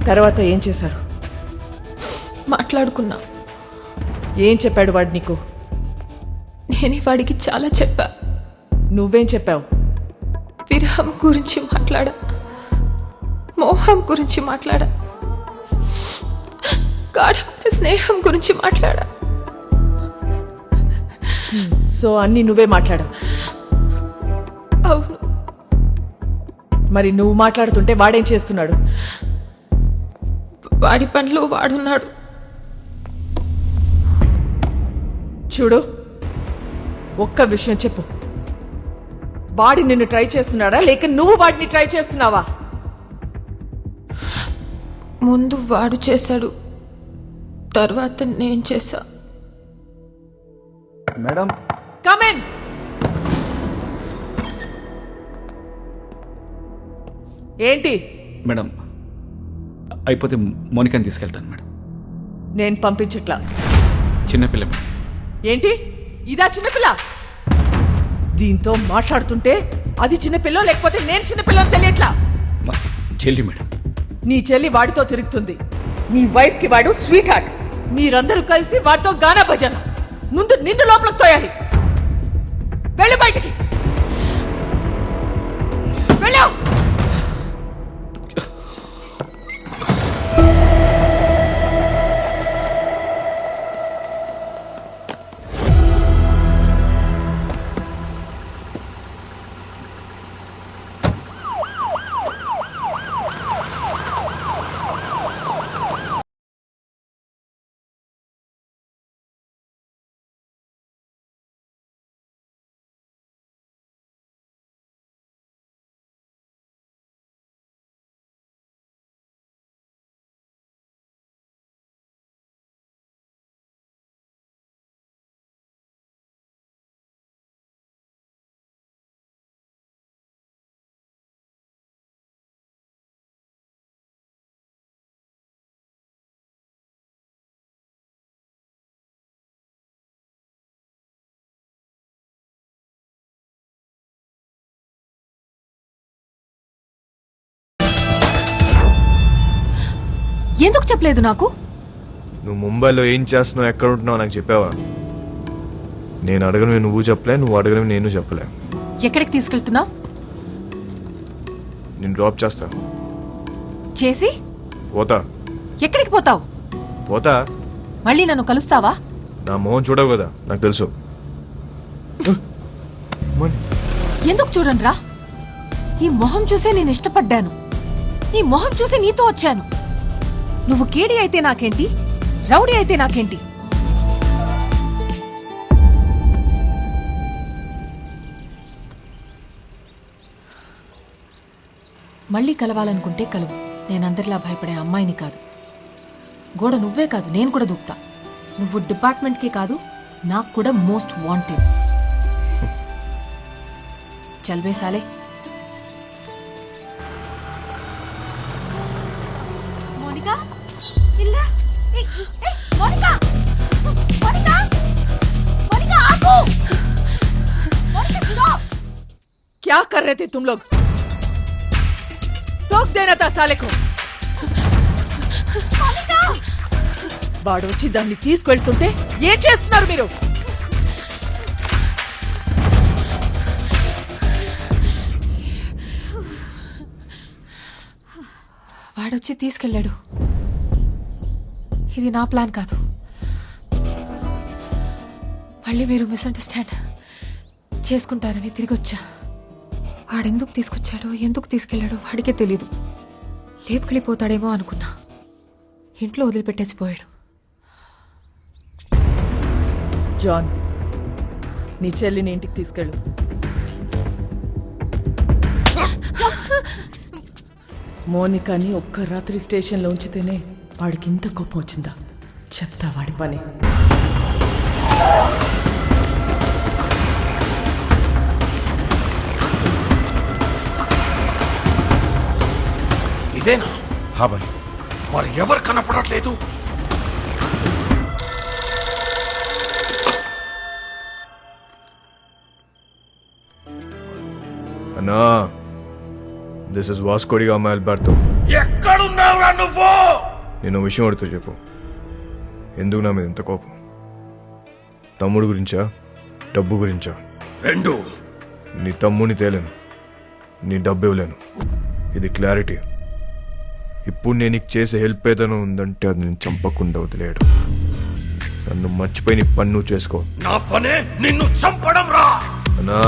తర్వాత ఏం చేశారు? మాట్లాడుకున్నా. ఏం చెప్పాడు వాడు నీకు? నేనే వాడికి చాలా చెప్పా. నువ్వేం చెప్పావు? విరహం గురించి మాట్లాడా, మోహం గురించి మాట్లాడా, గాఢమైన స్నేహం గురించి మాట్లాడా. సో అన్నీ నువ్వే మాట్లాడావు? అవును. మరి నువ్వు మాట్లాడుతుంటే వాడేం చేస్తున్నాడు? వాడి పనిలో వాడున్నాడు. చూడు, ఒక్క విషయం చెప్పు. వాడి నిన్ను ట్రై చేస్తున్నాడా లేక నువ్వు వాడిని ట్రై చేస్తున్నావా? ముందు వాడు చేశాడు, తర్వాత నేను చేశా. Madam, come in. ఏంటి? మేడం అయిపోతే మోనికాని తీసుకెళ్తాను మేడం. నేను పంపించట్లా. చిన్నపిల్ల మేడం. ఏంటి ఇదా చిన్నపిల్ల? దీంతో మాట్లాడుతుంటే అది చిన్నపిల్ల లేకపోతే నేను చిన్నపిల్ల తెలియట్లా. మా చెల్లి మేడం. నీ చెల్లి వాడితో తిరుగుతుంది. నీ వైఫ్ కి వాడు స్వీట్ హార్ట్. మీరందరూ కలిసి వాడితో గానా భజన. ముందు నిన్ను లోపలికి తోయాలి. వెళ్ళు బయటికి, వెళ్ళావు. ఎందుకు చెప్పలేదు నాకు? నువ్వు ముంబైలో ఏం చేస్తున్నావు, ఎక్కడ ఉంటున్నావు నాకు చెప్పావా? నేను అడగను నువ్వు చెప్పలే, నువ్వు అడగను నేను చెప్పలే. ఎక్కడికి తీసుకెళ్తున్నావు? నేను డ్రాప్ చేస్తా. చేసి పోతా. ఎక్కడికి పోతావు? పోతా. మళ్ళీ నన్ను కలుస్తావా? నా మొహం చూడవు కదా, నాకు తెలుసు. ఎందుకు చూడండిరా, ఈ మొహం చూసే నేను ఇష్టపడ్డాను. ఈ మొహం చూసి నీతో వచ్చాను. నువ్వు కేడి అయితే నాకేంటి, రౌడీ అయితే నాకేంటి? మళ్ళీ కలవాలనుకుంటే కలువు. నేనందరిలా భయపడే అమ్మాయిని కాదు. గోడ నువ్వే కాదు, నేను కూడా దూకుతా. నువ్వు డిపార్ట్మెంట్కి కాదు, నాకు కూడా మోస్ట్ వాంటెడ్. చల్వే సాలే. మోనికా, ఇల్లా. మోనికా, మోనికా, మోనికా ఆగు. మోనికా స్టాప్. क्या कर रहे थे तुम लोग? टोक देना था साले को. వాడు వచ్చి దాన్ని తీసుకెళ్తుంటే ఏం చేస్తున్నారు మీరు? వాడొచ్చి తీసుకెళ్ళాడు. ఇది నా ప్లాన్ కాదు. మళ్ళీ మీరు మిస్అండర్స్టాండ్ చేసుకుంటారని తిరిగి వచ్చా. వాడెందుకు తీసుకొచ్చాడో, ఎందుకు తీసుకెళ్లాడో వాడికే తెలీదు. లేపుకెళ్ళిపోతాడేమో అనుకున్నా. ఇంట్లో వదిలిపెట్టేసి పోయాడు. జాన్, నీ చెల్లిని ఇంటికి తీసుకెళ్ళు. మోనికాని ఒక్క రాత్రి స్టేషన్లో ఉంచితేనే వాడికి ఇంత కోపం వచ్చిందా? చెప్తా వాడి పని. ఇదేనా? హా భాయ్, మరి ఎవరు కనపడట్లేదు? అన్నా, this is Vasco da Gama, Alberto. ఎక్కడున్నావురా నువ్వు? నేను విషయం అడుగుతూ చెప్పు, ఎందుకు నా మీద ఎంత కోపం? తమ్ముడు గురించా, డబ్బు గురించా? రెండు. నీ తమ్ముని తేలేను, నీ డబ్బు ఇవ్వలేను, ఇది క్లారిటీ. ఇప్పుడు నేను నీకు చేసే హెల్ప్ ఏదైనా ఉందంటే అది నేను చంపకుండా వదిలేయడు. నన్ను మర్చిపోయి నీ పని నువ్వు చేసుకో. నా పనే నిన్ను చంపడం రా. అన్నా,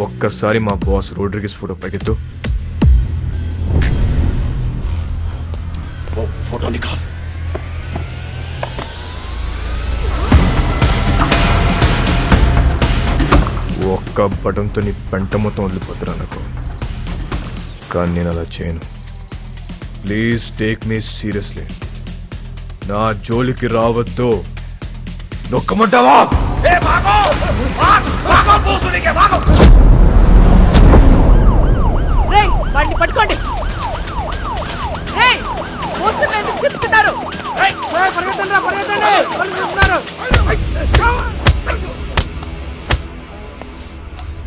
ఒక్కసారి మా బాస్ రోడ్రిగిస్ ఫోటో పైకెత్తు. ఓ ఫోటో నికాల్. ఒక్క బటన్తో నీ పెంట మొత్తం వదిలిపోతున్నా నాకు, కానీ నేను అలా చేయను. Please take me seriously. నా జోలికి రావద్దు. నొక్కమంటావా? ఏ భాగో! భాగో పూసునికే భాగో! రేయ్ వాడిని పట్టుకోండి. రేయ్ మోసం ఎందుకు చెప్తున్నారు?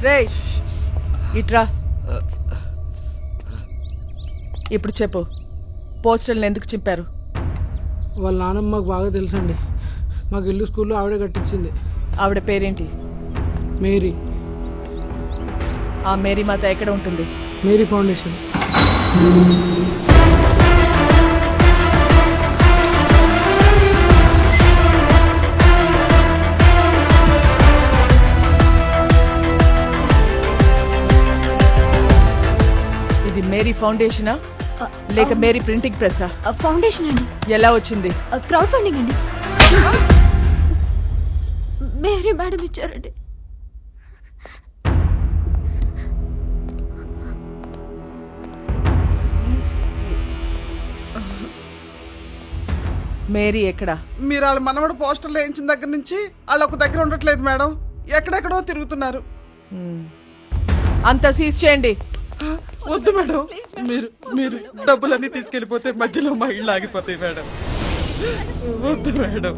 రేయ్ ఇట్రా. ఇప్పుడు చెప్పు, పోస్టర్లను ఎందుకు చింపారు? వాళ్ళ నాన్నమ్మ మాకు బాగా తెలుసండి. మాకు ఇల్లు స్కూల్లో ఆవిడే కట్టించింది. ఆవిడ పేరేంటి? మేరీ. ఆ మేరీ మాత ఎక్కడ ఉంటుంది? Mary foundation. ఇది మేరీ ఫౌండేషనా లేక మేరీ ప్రింటింగ్ ప్రెస్సా? ఫౌండేషన్ అండి. ఎలా వచ్చింది? క్రౌడ్ ఫండింగ్ అండి. మేరీ మేడం ఇచ్చారండి. మేరీ ఎక్కడా? మీరు వాళ్ళ మనవడు పోస్టర్లు వేయించిన దగ్గర నుంచి వాళ్ళు ఒక దగ్గర ఉండట్లేదు మేడం, ఎక్కడెక్కడో తిరుగుతున్నారు. అంతా సీజ్ చేయండి. వద్దు మేడం, మీరు మీరు డబ్బులన్నీ తీసుకెళ్లిపోతే మధ్యలో మా ఇళ్ళు ఆగిపోతాయి మేడం. వద్దు మేడం.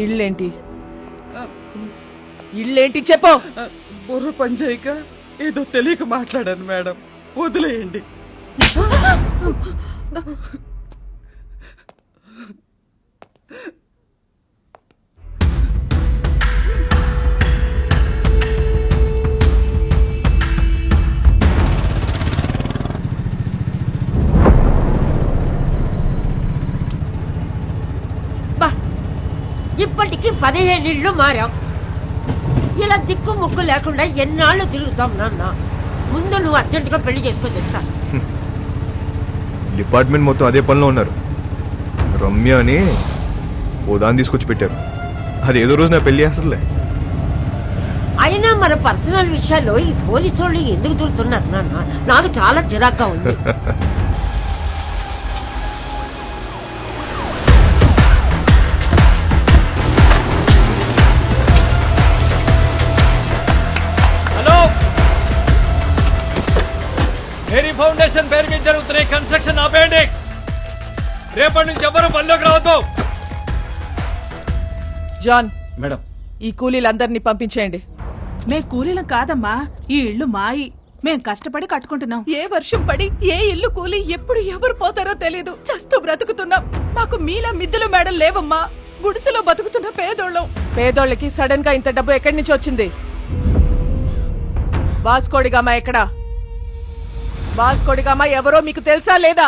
ఇళ్ళేంటి? ఇళ్ళేంటి చెప్పు. బుర్ర పనిచేయక ఏదో తెలియక మాట్లాడాను మేడం, వదిలేయండి. ఇప్పటికి 15 ఇళ్ళు మారాం. ఇలా దిక్కు ముక్కు లేకుండా ఎన్నాళ్ళు తిరుగుతాం నాన్న. ముందు నువ్వు అర్జెంటుగా పెళ్లి చేసుకొని చెప్తా. డిపార్ట్మెంట్ మొత్తం అదే పనిలో ఉన్నారు. రమ్య అని ఓ దాన్ని తీసుకొచ్చి పెట్టారు. అది ఏదో రోజు నా పెళ్లి చేస్తుందిలే. అయినా మన పర్సనల్ విషయాల్లో ఈ పోలీసు వాళ్ళు ఎందుకు తిరుగుతున్నారు నాన్న? నాకు చాలా చిరాగ్గా ఉంది. మేరీ ఫౌండేషన్ పేరు మీద జరుగుతున్న కన్స్ట్రక్షన్ ఆపేయండి. రేపటి నుంచి ఎవరు పనిలోకి రావద్దు. జాన్, మేడం, ఈ కూలీలందరినీ పంపించేయండి. మేం కూలీలం కాదమ్మా, ఈ ఇల్లు మాయి. మేం కష్టపడి కట్టుకుంటున్నాం. ఏ వర్షం పడి ఏ ఇల్లు కూలి ఎప్పుడు ఎవరు పోతారో తెలీదు. చస్తూ బ్రతుకుతున్నాం. మాకు మీలా మిద్దులు మేడం లేవమ్మా. గుడిసెలో బతుకుతున్న పేదోళ్ళం. పేదోళ్ళకి సడన్ గా ఇంత డబ్బు ఎక్కడి నుంచి వచ్చింది? వాస్కోడిగామా ఎక్కడా? వాస్కోడిగామా ఎవరో మీకు తెలుసా లేదా?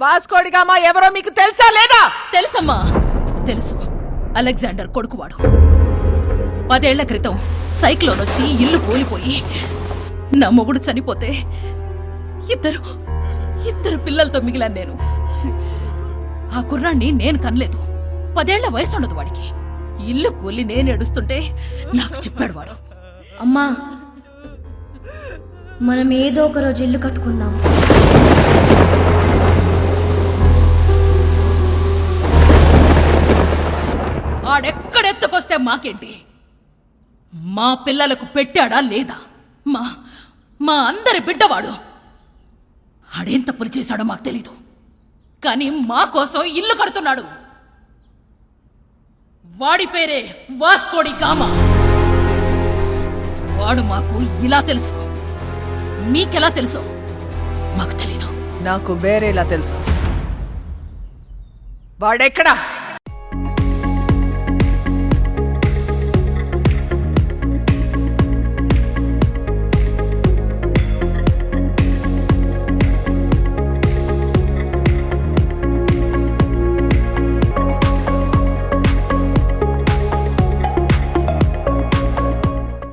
వాస్కోడిగామా ఎవరో మీకు తెలుసా లేదా? తెలుసమ్మా, తెలుసు. అలెగ్జాండర్ కొడుకువాడు. 10 ఏళ్ల క్రితం సైక్లోన్ వచ్చి ఇల్లు కూలిపోయి నా మొగుడు చనిపోతే ఇద్దరు పిల్లలతో మిగిలాను నేను. ఆ కుర్రాన్ని నేను కనలేదు. 10 ఏళ్ల వయసు ఉండదు వాడికి. ఇల్లు కూలి నేను ఏడుస్తుంటే నాకు చెప్పాడు వాడు. అమ్మా, మనం ఏదో ఒక రోజు ఇల్లు కట్టుకుందాం. ఆడెక్కడెత్తుకొస్తే మాకేంటి? మా పిల్లలకు పెట్టాడా లేదా? మా అందరి బిడ్డవాడు. ఆడేం తప్పులు చేశాడో మాకు తెలీదు, కానీ మా కోసం ఇల్లు కడుతున్నాడు. వాడి పేరే వాస్కోడి గామా. వాడు మాకు ఇలా తెలుసు. మీకెలా తెలుసు? మాకు తెలీదు. నాకు వేరేలా తెలుసు. వాడెక్కడా?